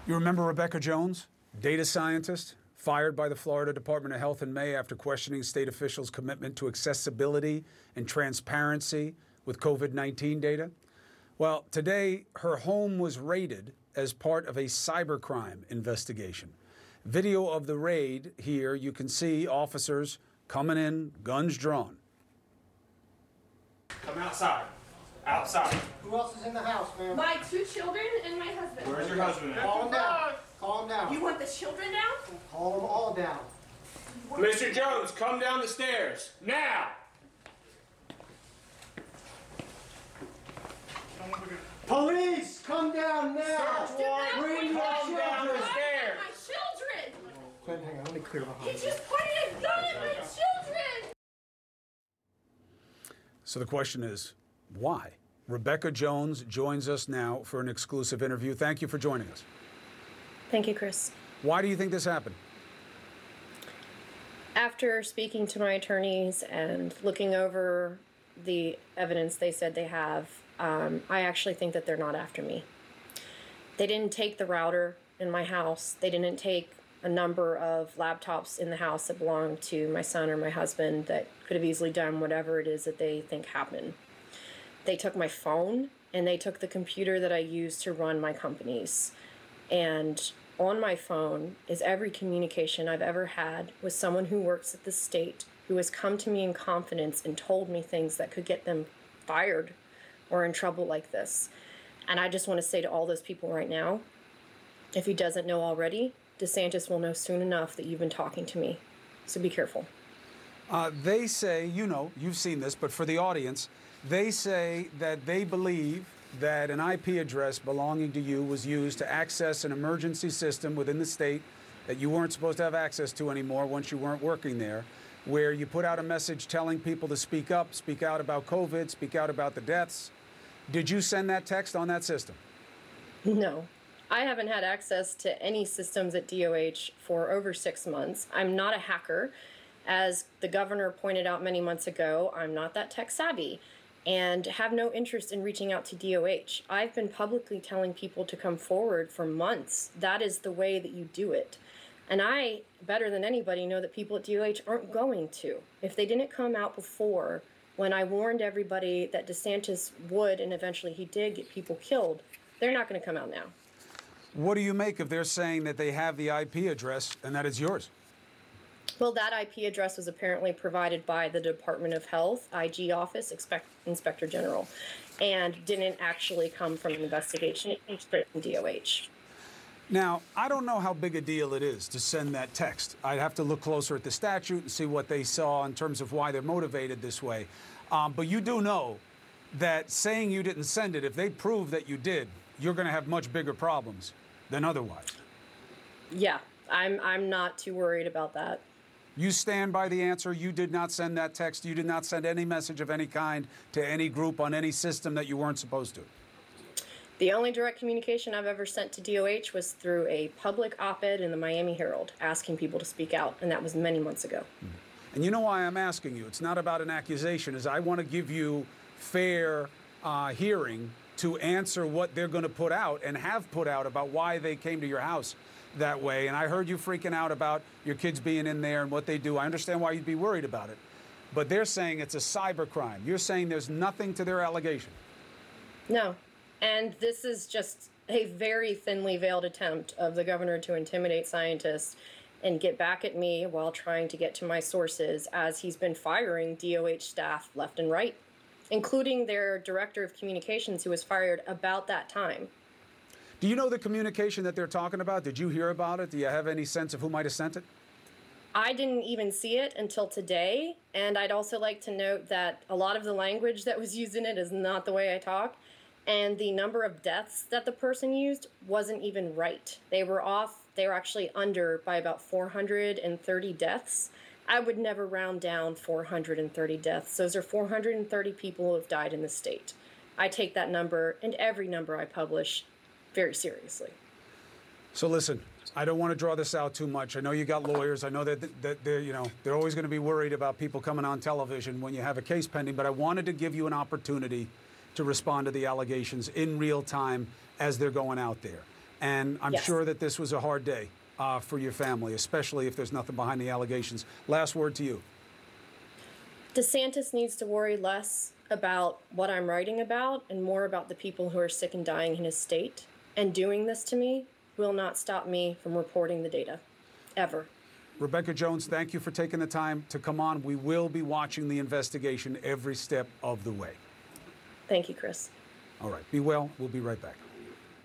You remember Rebekah Jones, data scientist, fired by the Florida Department of Health in May after questioning state officials' commitment to accessibility and transparency with COVID-19 data? Well, today her home was raided as part of a cybercrime investigation. Video of the raid here, you can see officers coming in, guns drawn. Come outside. Outside. Who else is in the house, ma'am? My 2 children and my husband. Where's your husband at? Calm down. Calm down. You want the children down? Call them all down. Mr. Jones, come down the stairs. Now! Police, come down now. Search warrant. Bring your Come down the children. stairs. My children! Glenn, hang on. Let me clear He behind you. just pointed a gun at my children! So the question is, why? Rebekah Jones joins us now for an exclusive interview. Thank you for joining us. Thank you, Chris. Why do you think this happened? After speaking to my attorneys and looking over the evidence they said they have, I actually think that they're not after me. They didn't take the router in my house. They didn't take a number of laptops in the house that belonged to my son or my husband that could have easily done whatever it is that they think happened. They took my phone and they took the computer that I use to run my companies. And on my phone is every communication I've ever had with someone who works at the state who has come to me in confidence and told me things that could get them fired or in trouble like this. And I just want to say to all those people right now, if he doesn't know already, DeSantis will know soon enough that you've been talking to me. So be careful. They say, you've seen this, but for the audience, they say that they believe that an IP address belonging to you was used to access an emergency system within the state that you weren't supposed to have access to anymore once you weren't working there, where you put out a message telling people to speak up, speak out about COVID, speak out about the deaths. Did you send that text on that system? No. I haven't had access to any systems at DOH for over 6 months. I'm not a hacker. As the governor pointed out many months ago, I'm not that tech savvy and have no interest in reaching out to DOH. I've been publicly telling people to come forward for months. That is the way that you do it. And I, better than anybody, know that people at DOH aren't going to. If they didn't come out before, when I warned everybody that DeSantis would, and eventually he did, get people killed, they're not going to come out now. What do you make if they're saying that they have the IP address and that it's yours? Well, that IP address was apparently provided by the Department of Health, IG office, Inspector General, and didn't actually come from an investigation. It came straight from DOH. Now, I don't know how big a deal it is to send that text. I'd have to look closer at the statute and see what they saw in terms of why they're motivated this way. But you do know that saying you didn't send it, if they prove that you did, you're going to have much bigger problems than otherwise. Yeah, I'm not too worried about that. You stand by the answer. You did not send that text. You did not send any message of any kind to any group on any system that you weren't supposed to. The only direct communication I've ever sent to DOH was through a public op-ed in the Miami Herald asking people to speak out, and that was many months ago. And you know why I'm asking you? It's not about an accusation, is I want to give you fair hearing to answer what they're going to put out and have put out about why they came to your house that way. And I heard you freaking out about your kids being in there and what they do. I understand why you'd be worried about it. But they're saying it's a cyber crime. You're saying there's nothing to their allegation. No. And this is just a very thinly veiled attempt of the governor to intimidate scientists and get back at me while trying to get to my sources, as he's been firing DOH staff left and right, including their director of communications, who was fired about that time. Do you know the communication that they're talking about? Did you hear about it? Do you have any sense of who might have sent it? I didn't even see it until today, and I'd also like to note that a lot of the language that was used in it is not the way I talk, and the number of deaths that the person used wasn't even right. They were off. They were actually under by about 430 deaths. I would never round down 430 deaths. Those are 430 people who have died in the state. I take that number and every number I publish very seriously. So listen, I don't want to draw this out too much. I know you got lawyers. I know that they're always going to be worried about people coming on television when you have a case pending, but I wanted to give you an opportunity to respond to the allegations in real time as they're going out there. And I'm Yes. sure that this was a hard day for your family, especially if there's nothing behind the allegations. Last word to you. DeSantis needs to worry less about what I'm writing about and more about the people who are sick and dying in his state. And doing this to me will not stop me from reporting the data, ever. Rebekah Jones, thank you for taking the time to come on. We will be watching the investigation every step of the way. Thank you, Chris. All right, be well. We'll be right back.